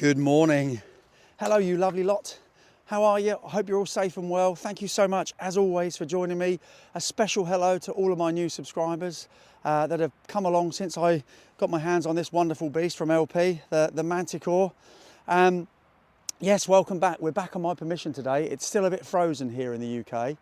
Good morning. Hello, you lovely lot. How are you? I hope you're all safe and well. Thank you so much, as always, for joining me. A special hello to all of my new subscribers that have come along since I got my hands on this wonderful beast from LP, the Manticore. Yes, welcome back. We're back on my permission today. It's still a bit frozen here in the UK,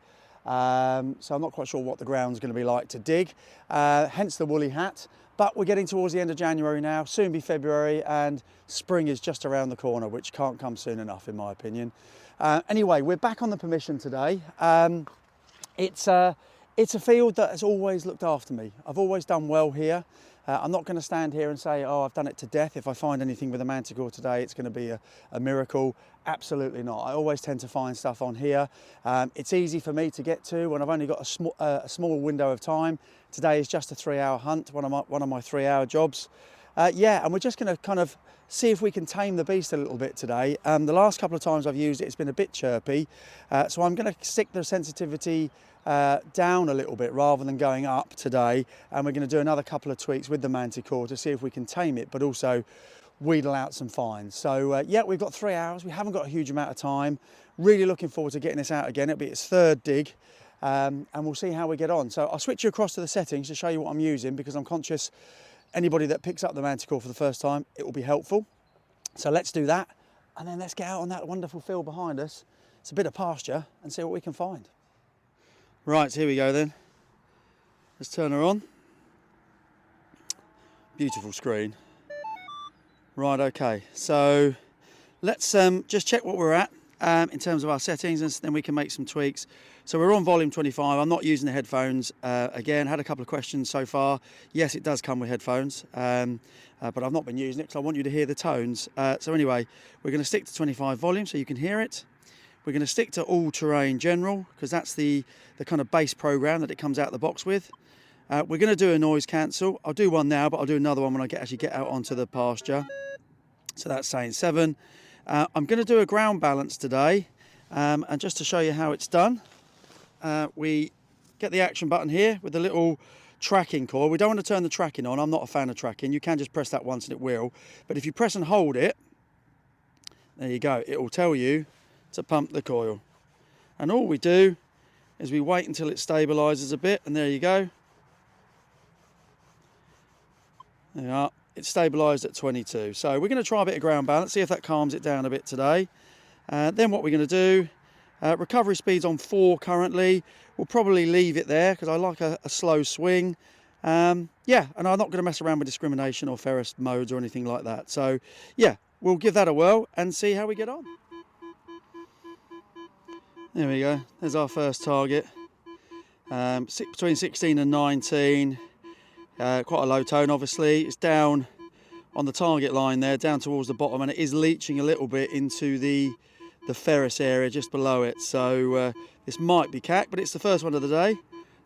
so I'm not quite sure what the ground's going to be like to dig, hence the woolly hat. But we're getting towards the end of January now, soon be February, and spring is just around the corner, which can't come soon enough, in my opinion. Anyway, we're back on the permission today. It's a field that has always looked after me. I've always done well here. I'm not going to stand here and say, oh, I've done it to death. If I find anything with a Manticore today, it's going to be a miracle. Absolutely not. I always tend to find stuff on here. It's easy for me to get to when I've only got a small window of time. Today is just a 3-hour hunt, one of my 3-hour jobs. Yeah, and we're just going to kind of see if we can tame the beast a little bit today. The last couple of times I've used it, it's been a bit chirpy. So I'm going to stick the sensitivity down a little bit rather than going up today, and we're going to do another couple of tweaks with the Manticore to see if we can tame it, but also wheedle out some finds. So yeah, we've got 3 hours. We haven't got a huge amount of time. Really looking forward to getting this out again. It'll be its third dig, and we'll see how we get on. So I'll switch you across to the settings to show you what I'm using, because I'm conscious anybody that picks up the Manticore for the first time, it will be helpful. So let's do that, and then let's get out on that wonderful field behind us. It's a bit of pasture, and see what we can find. Right, here we go then. Let's turn her on. Beautiful screen. Right, okay. So let's just check what we're at in terms of our settings, and then we can make some tweaks. So we're on volume 25. I'm not using the headphones. Again, had a couple of questions so far. Yes, it does come with headphones, but I've not been using it because I want you to hear the tones. So anyway, we're going to stick to 25 volume so you can hear it. We're going to stick to all-terrain general because that's the kind of base program that it comes out of the box with. We're going to do a noise cancel. I'll do one now, but I'll do another one when I actually get out onto the pasture. So that's saying 7. I'm going to do a ground balance today, and just to show you how it's done, we get the action button here with the little tracking coil. We don't want to turn the tracking on. I'm not a fan of tracking. You can just press that once and it will. But if you press and hold it, there you go. It will tell you to pump the coil, and all we do is we wait until it stabilizes a bit, and there you go. There you are. It's stabilized at 22. So we're going to try a bit of ground balance, see if that calms it down a bit today. Then what we're going to do, recovery speed's on 4 currently. We'll probably leave it there because I like a slow swing. Yeah, and I'm not going to mess around with discrimination or Ferris modes or anything like that. So yeah, we'll give that a whirl and see how we get on. There we go, there's our first target. Between 16 and 19, quite a low tone obviously. It's down on the target line there, down towards the bottom, and it is leaching a little bit into the Ferris area just below it. So this might be cack, but it's the first one of the day.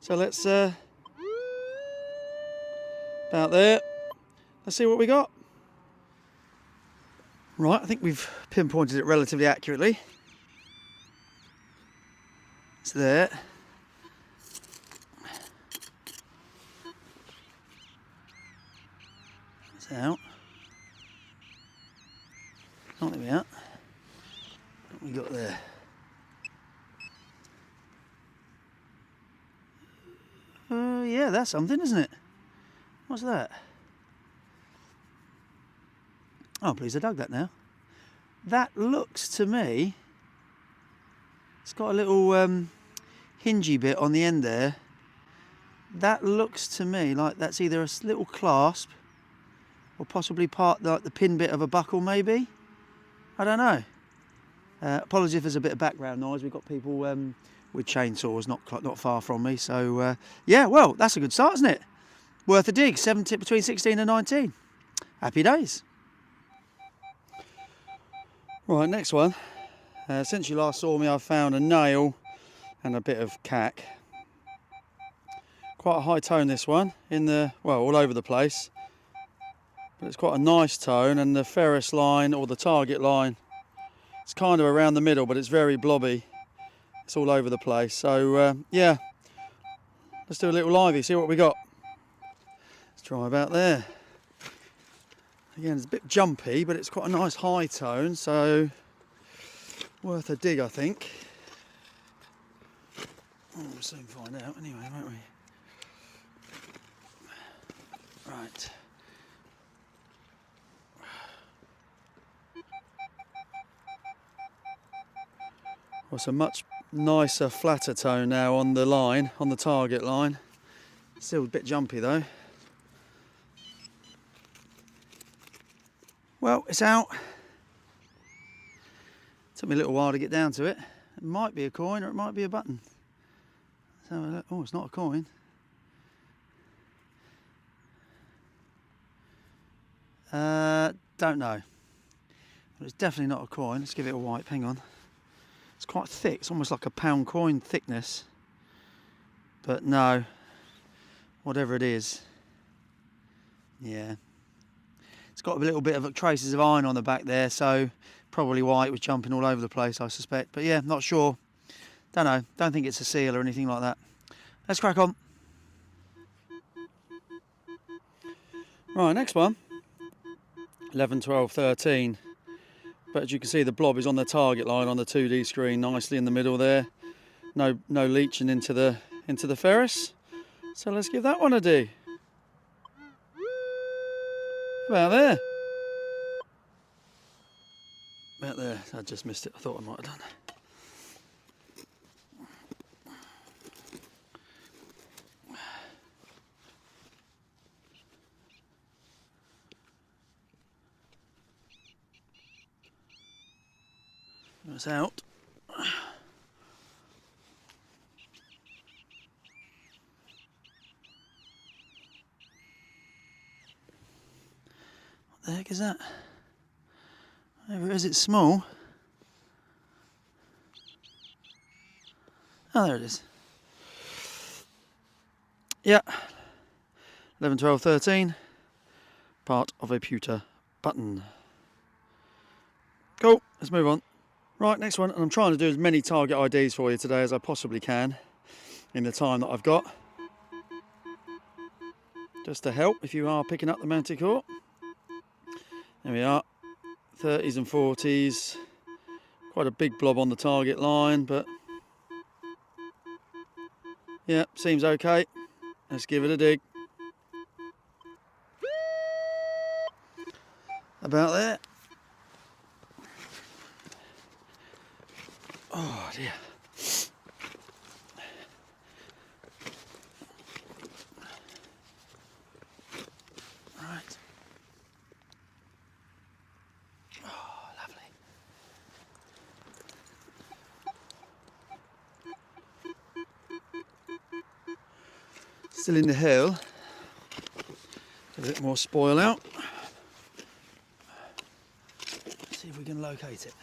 So let's, about there, let's see what we got. Right, I think we've pinpointed it relatively accurately. It's there. It's out. Oh, there we are. What we got there? Yeah, that's something, isn't it? What's that? Oh, please, I dug that now. That looks to me, it's got a little hingy bit on the end there. That looks to me like that's either a little clasp or possibly part like the pin bit of a buckle, maybe. I don't know. Apologies if there's a bit of background noise. We've got people with chainsaws not far from me. So yeah, well, that's a good start, isn't it? Worth a dig. Between 16 and 19. Happy days. Right, next one. Since you last saw me, I've found a nail and a bit of cack. Quite a high tone, this one, well, all over the place. But it's quite a nice tone, and the Ferris line, or the target line, it's kind of around the middle, but it's very blobby. It's all over the place. So, yeah, let's do a little livey, see what we got. Let's try about there. Again, it's a bit jumpy, but it's quite a nice high tone, so worth a dig, I think. Oh, we'll soon find out anyway, won't we? Right. Well, it's a much nicer, flatter tone now on the line, on the target line. Still a bit jumpy though. Well, it's out. Took me a little while to get down to it. It might be a coin or it might be a button. Let's have a look. Oh, it's not a coin. Don't know. But it's definitely not a coin. Let's give it a wipe. Hang on. It's quite thick. It's almost like a pound coin thickness. But no. Whatever it is. Yeah. It's got a little bit of traces of iron on the back there, so probably why it was jumping all over the place, I suspect. But yeah, not sure. Don't know. Don't think it's a seal or anything like that. Let's crack on. Right, next one. 11, 12, 13. But as you can see, the blob is on the target line on the 2D screen, nicely in the middle there. No leaching into the ferrous. So let's give that one a dig. About there. About there. I just missed it. I thought I might have done. It's out. What the heck is that? Whatever it is, it's small. Oh, there it is. Yeah. 11, 12, 13. Part of a pewter button. Cool. Let's move on. Right, next one. And I'm trying to do as many target IDs for you today as I possibly can in the time that I've got. Just to help if you are picking up the Manticore. There we are. 30s and 40s. Quite a big blob on the target line, but yeah, seems okay. Let's give it a dig. About there. Oh dear. Right. Oh, lovely. Still in the hill. A bit more spoil out. Let's see if we can locate it.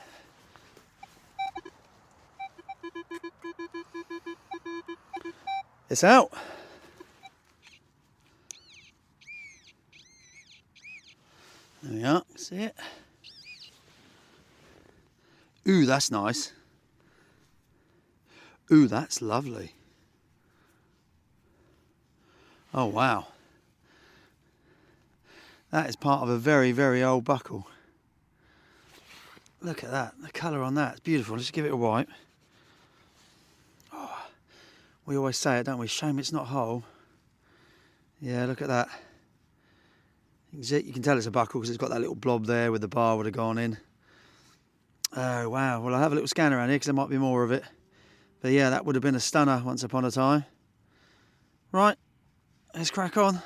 It's out. There we are, see it? Ooh, that's nice. Ooh, that's lovely. Oh, wow. That is part of a very, very old buckle. Look at that, the colour on that, it's beautiful. Let's give it a wipe. Oh, we always say it, don't we? Shame it's not whole. Yeah, look at that. You can tell it's a buckle because it's got that little blob there where the bar would have gone in. Oh, wow. Well, I'll have a little scan around here because there might be more of it. But yeah, that would have been a stunner once upon a time. Right, let's crack on.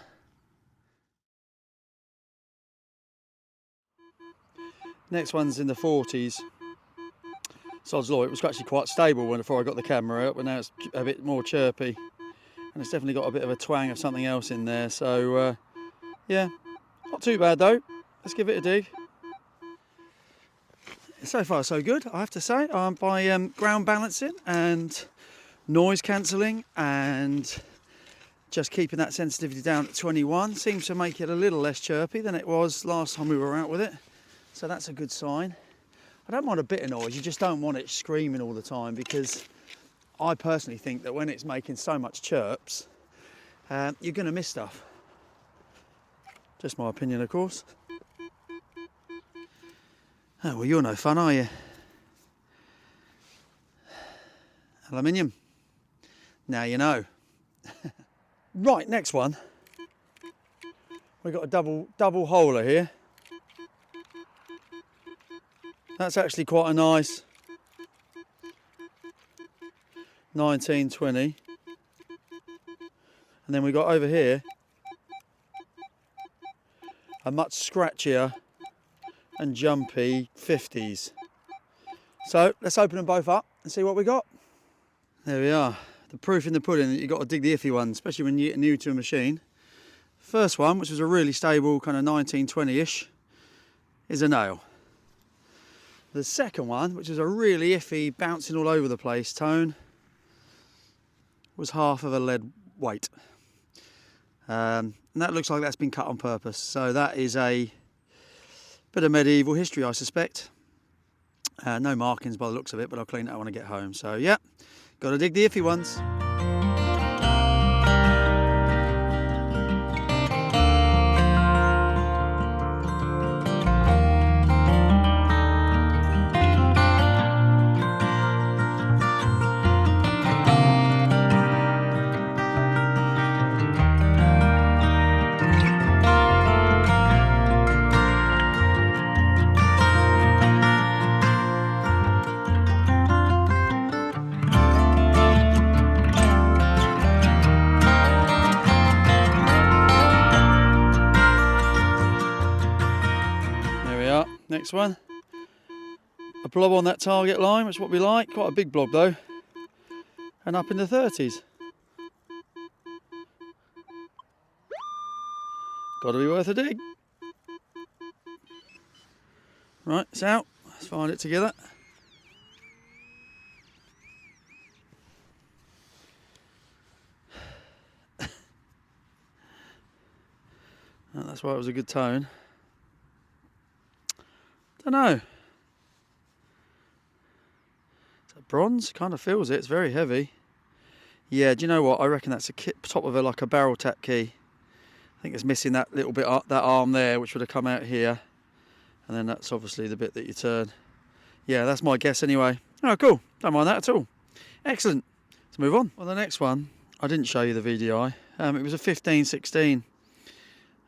Next one's in the 40s. Sod's law, it was actually quite stable before I got the camera out, but now it's a bit more chirpy. And it's definitely got a bit of a twang of something else in there. So, yeah, not too bad though. Let's give it a dig. So far so good, I have to say. By ground balancing and noise cancelling and just keeping that sensitivity down at 21 seems to make it a little less chirpy than it was last time we were out with it. So that's a good sign. I don't mind a bit of noise, you just don't want it screaming all the time, because I personally think that when it's making so much chirps, you're going to miss stuff. Just my opinion, of course. Oh, well, you're no fun, are you? Aluminium. Now you know. Right, next one. We've got a double holer here. That's actually quite a nice 1920. And then we got over here a much scratchier and jumpy 50s. So let's open them both up and see what we got. There we are. The proof in the pudding that you've got to dig the iffy ones, especially when you're new to a machine. First one, which was a really stable kind of 1920-ish, is a nail. The second one, which is a really iffy, bouncing all over the place tone, was half of a lead weight. And that looks like that's been cut on purpose. So that is a bit of medieval history, I suspect. No markings by the looks of it, but I'll clean that when I get home. So yeah, got to dig the iffy ones. Next one, a blob on that target line, which is what we like, quite a big blob though, and up in the 30s. Got to be worth a dig. Right, it's out, let's find it together. That's why it was a good tone. Don't know. Is that bronze? Kind of feels it. It's very heavy. Yeah, do you know what? I reckon that's a top of like a barrel tap key. I think it's missing that little bit, that arm there, which would have come out here. And then that's obviously the bit that you turn. Yeah, that's my guess anyway. Oh, cool. Don't mind that at all. Excellent. Let's move on. Well, the next one, I didn't show you the VDI. It was a 1516.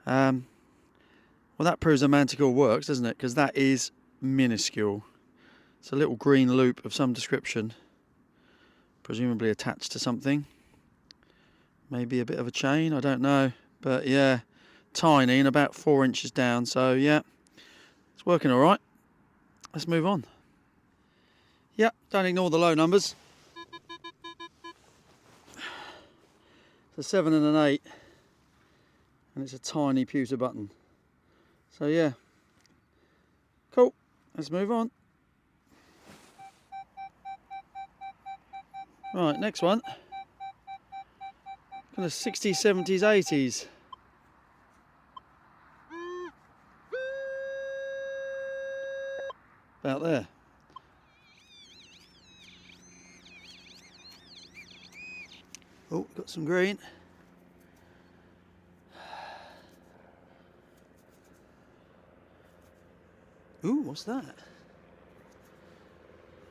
Well, that proves a Manticore works, doesn't it? Because that is minuscule. It's a little green loop of some description, presumably attached to something. Maybe a bit of a chain, I don't know. But yeah, tiny and about 4 inches down. So yeah, it's working all right. Let's move on. Yeah, don't ignore the low numbers. It's a 7 and an 8, and it's a tiny pewter button. So yeah, cool, let's move on. Right, next one. Kind of 60s, 70s, 80s. About there. Oh, got some green. Ooh, what's that?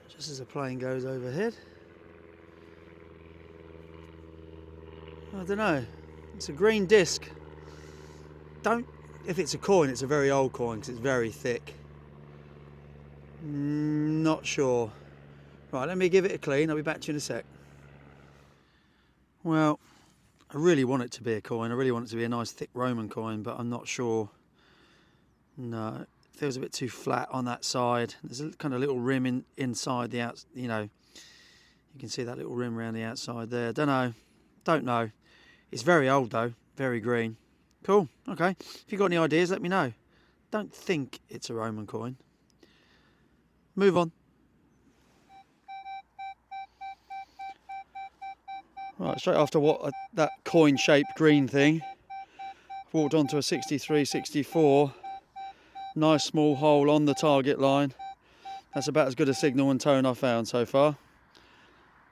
Just as a plane goes overhead. I don't know. It's a green disc. If it's a coin, it's a very old coin because it's very thick. Not sure. Right, let me give it a clean. I'll be back to you in a sec. Well, I really want it to be a coin. I really want it to be a nice thick Roman coin, but I'm not sure. No. Feels a bit too flat on that side. There's a kind of little rim inside the outside, you know. You can see that little rim around the outside there. Don't know. It's very old though, very green. Cool, okay. If you've got any ideas, let me know. Don't think it's a Roman coin. Move on. Right, straight after that coin-shaped green thing, walked onto a 63, 64. Nice small hole on the target line. That's about as good a signal and tone I've found so far.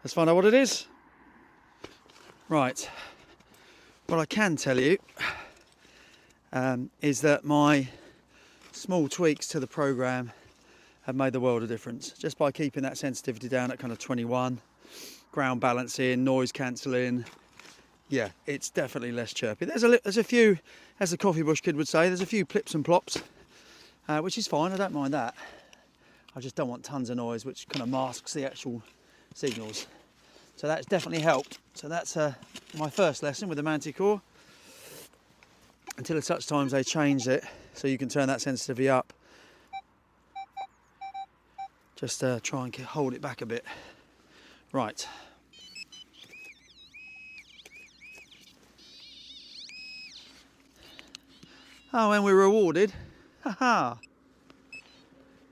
Let's find out what it is. Right. What I can tell you is that my small tweaks to the program have made the world of difference. Just by keeping that sensitivity down at kind of 21, ground balancing, noise cancelling. Yeah, it's definitely less chirpy. There's a few, as the coffee bush kid would say, there's a few plips and plops, which is fine. I don't mind that. I just don't want tons of noise, which kind of masks the actual signals. So that's definitely helped. So that's my first lesson with the Manticore. Until at such times they change it, so you can turn that sensitivity up. Just try and hold it back a bit. Right. Oh, and we're rewarded, haha,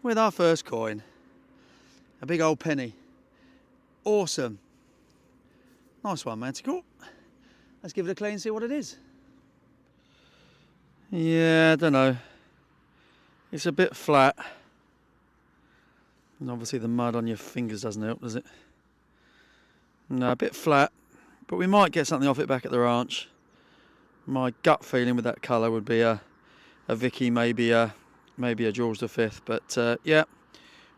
with our first coin. A big old penny. Awesome. Nice one, Manticore. Let's give it a clean and see what it is. Yeah, I don't know. It's a bit flat. And obviously the mud on your fingers doesn't help, does it? No, a bit flat. But we might get something off it back at the ranch. My gut feeling with that colour would be a Vicky, maybe a George V. But yeah,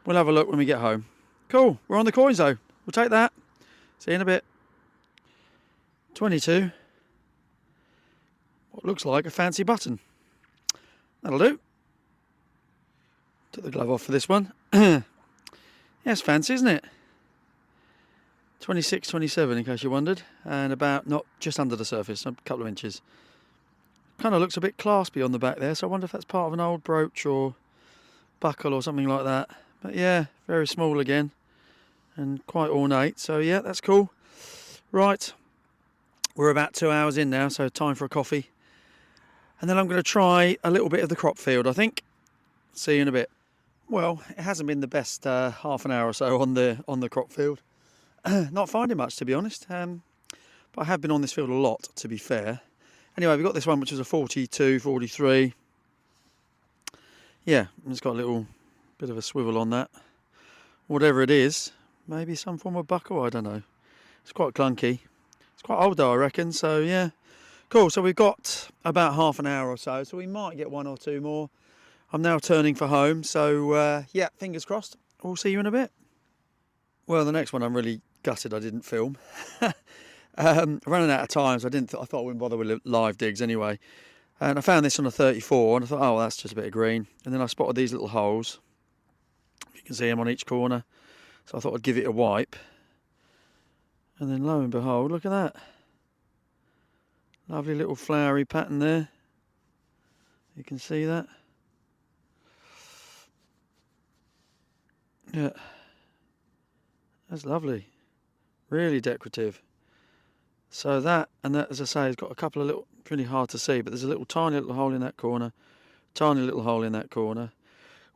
we'll have a look when we get home. Cool, we're on the coins though. We'll take that. See you in a bit. 22. What looks like a fancy button. That'll do. Took the glove off for this one. Yeah, it's fancy, isn't it? 26, 27 in case you wondered, and about not just under the surface, a couple of inches. Kind of looks a bit claspy on the back there, so I wonder if that's part of an old brooch or buckle or something like that. But yeah, very small again and quite ornate, so yeah, that's cool. Right, we're about 2 hours in now, so time for a coffee. And then I'm going to try a little bit of the crop field, I think. See you in a bit. Well, it hasn't been the best half an hour or so on the crop field. Not finding much, to be honest, but I have been on this field a lot, to be fair. Anyway, we've got this one which is a 42, 43. Yeah, it's got a little bit of a swivel on that. Whatever it is, maybe some form of buckle, I don't know. It's quite clunky. It's quite old though, I reckon, so yeah. Cool, so we've got about half an hour or so we might get one or two more. I'm now turning for home, so yeah, fingers crossed. We'll see you in a bit. Well, the next one I'm really gutted I didn't film. Running out of time, so I thought I wouldn't bother with live digs anyway. And I found this on a 34, and I thought, oh, that's just a bit of green. And then I spotted these little holes. You can see them on each corner. So I thought I'd give it a wipe. And then lo and behold, look at that. Lovely little flowery pattern there. You can see that. Yeah. That's lovely. Really decorative. So that, and that, as I say, has got a couple of little, really hard to see, but there's a little tiny little hole in that corner, tiny little hole in that corner,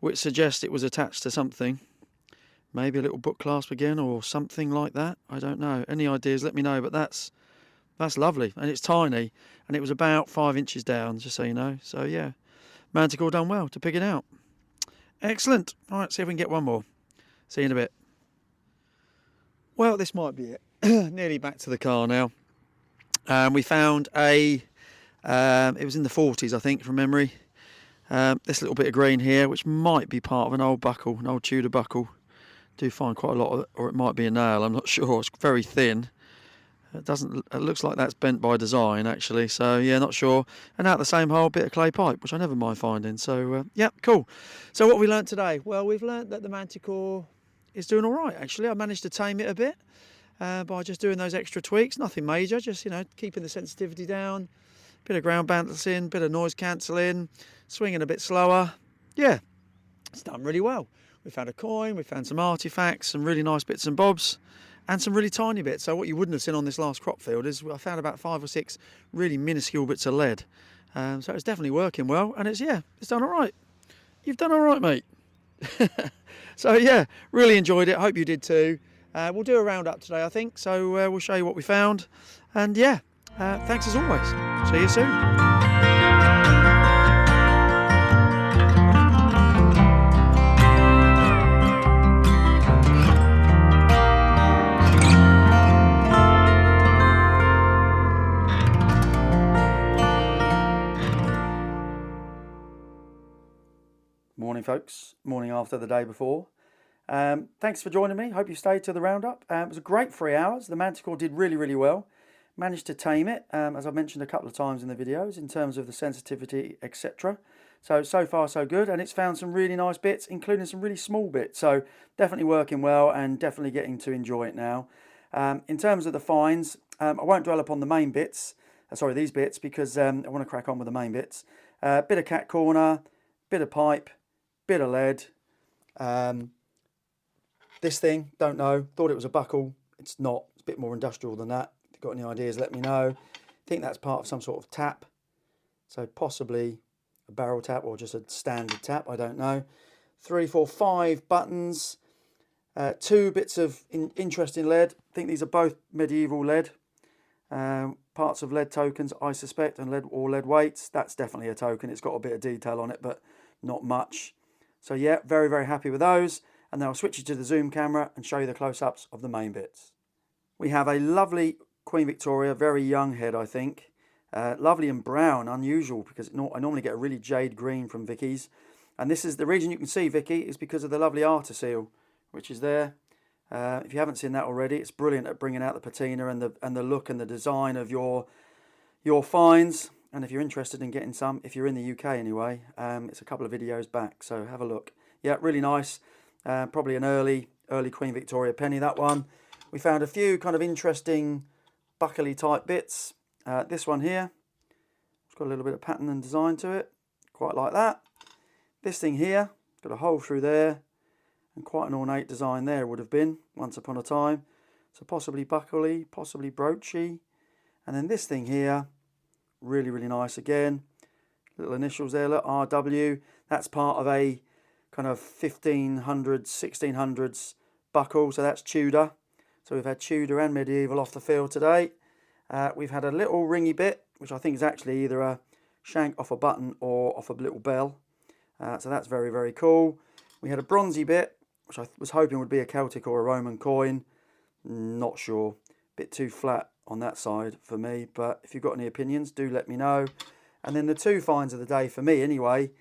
which suggests it was attached to something. Maybe a little book clasp again, or something like that. I don't know. Any ideas, let me know, but that's lovely, and it's tiny, and it was about 5 inches down, just so you know. So yeah, Manticore done well to pick it out. Excellent. All right, see if we can get one more. See you in a bit. Well, this might be it. Nearly back to the car now. We found it was in the 40s, I think, from memory. This little bit of green here, which might be part of an old buckle, an old Tudor buckle. Do find quite a lot of it, or it might be a nail, I'm not sure. It's very thin. It looks like that's bent by design, actually. So, yeah, not sure. And out the same hole, bit of clay pipe, which I never mind finding. So, yeah, cool. So what have we learnt today? Well, we've learnt that the Manticore is doing all right, actually. I managed to tame it a bit by just doing those extra tweaks. Nothing major, just, keeping the sensitivity down. Bit of ground balancing, bit of noise cancelling, swinging a bit slower. Yeah, it's done really well. We found a coin, we found some artefacts, some really nice bits and bobs, and some really tiny bits. So what you wouldn't have seen on this last crop field is I found about 5 or 6 really minuscule bits of lead. So it's definitely working well, and it's done all right. You've done all right, mate. So yeah, really enjoyed it. Hope you did too. We'll do a roundup today, I think. So we'll show you what we found. And yeah, thanks as always. See you soon. Morning, folks. Morning after the day before. Thanks for joining me. Hope you stayed to the roundup. It was a great 3 hours. The Manticore did really, really well. Managed to tame it, as I've mentioned a couple of times in the videos, in terms of the sensitivity, etc. So far so good, and it's found some really nice bits, including some really small bits. So definitely working well and definitely getting to enjoy it now. In terms of the finds, I won't dwell upon the main bits, these bits, because I want to crack on with the main bits. Bit of cat corner, bit of pipe, bit of lead. This thing, don't know, thought it was a buckle. It's not, it's a bit more industrial than that. If you've got any ideas, let me know. I think that's part of some sort of tap. So possibly a barrel tap or just a standard tap, I don't know. 3, 4, 5 buttons. 2 bits of interesting lead. I think these are both medieval lead. Parts of lead tokens, I suspect, and lead weights. That's definitely a token. It's got a bit of detail on it, but not much. So yeah, very, very happy with those. And then I'll switch you to the zoom camera and show you the close-ups of the main bits. We have a lovely Queen Victoria, very young head, I think. Lovely and brown, unusual, because I normally get a really jade green from Vicky's. And this is the reason you can see Vicky is because of the lovely arter seal, which is there. If you haven't seen that already, it's brilliant at bringing out the patina and the look and the design of your finds. And if you're interested in getting some, if you're in the UK anyway, it's a couple of videos back, so have a look. Yeah, really nice. Probably an early Queen Victoria penny, that one. We found a few kind of interesting buckly type bits. This one here, it's got a little bit of pattern and design to it, quite like that. This thing here, got a hole through there, and quite an ornate design there would have been once upon a time. So possibly buckly, possibly broachy. And then this thing here, really, really nice again. Little initials there, look, RW. That's part of a kind of 1500s, 1600s buckle, so that's Tudor. So we've had Tudor and medieval off the field today. We've had a little ringy bit, which I think is actually either a shank off a button or off a little bell. So that's very, very cool. We had a bronzy bit, which I was hoping would be a Celtic or a Roman coin. Not sure. Bit too flat on that side for me, but if you've got any opinions, do let me know. And then the 2 finds of the day for me anyway,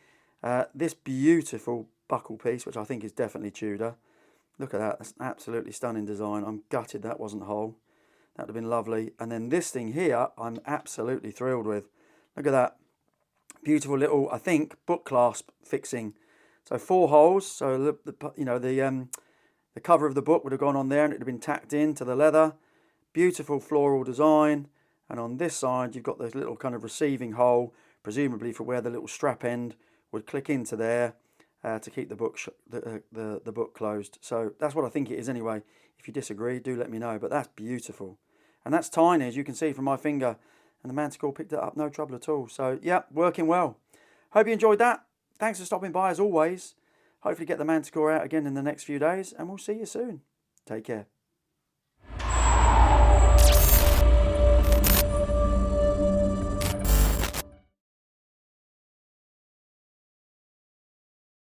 this beautiful buckle piece, which I think is definitely Tudor. Look at that, that's an absolutely stunning design. I'm gutted that wasn't whole. That would have been lovely. And then this thing here, I'm absolutely thrilled with. Look at that. Beautiful little, I think, book clasp fixing. So 4 holes, so the cover of the book would have gone on there and it would have been tacked into the leather. Beautiful floral design. And on this side, you've got this little kind of receiving hole, presumably for where the little strap end would click into there to keep the book the book closed. So that's what I think it is anyway. If you disagree, do let me know. But that's beautiful. And that's tiny, as you can see from my finger. And the Manticore picked it up, no trouble at all. So yeah, working well. Hope you enjoyed that. Thanks for stopping by as always. Hopefully get the Manticore out again in the next few days. And we'll see you soon. Take care.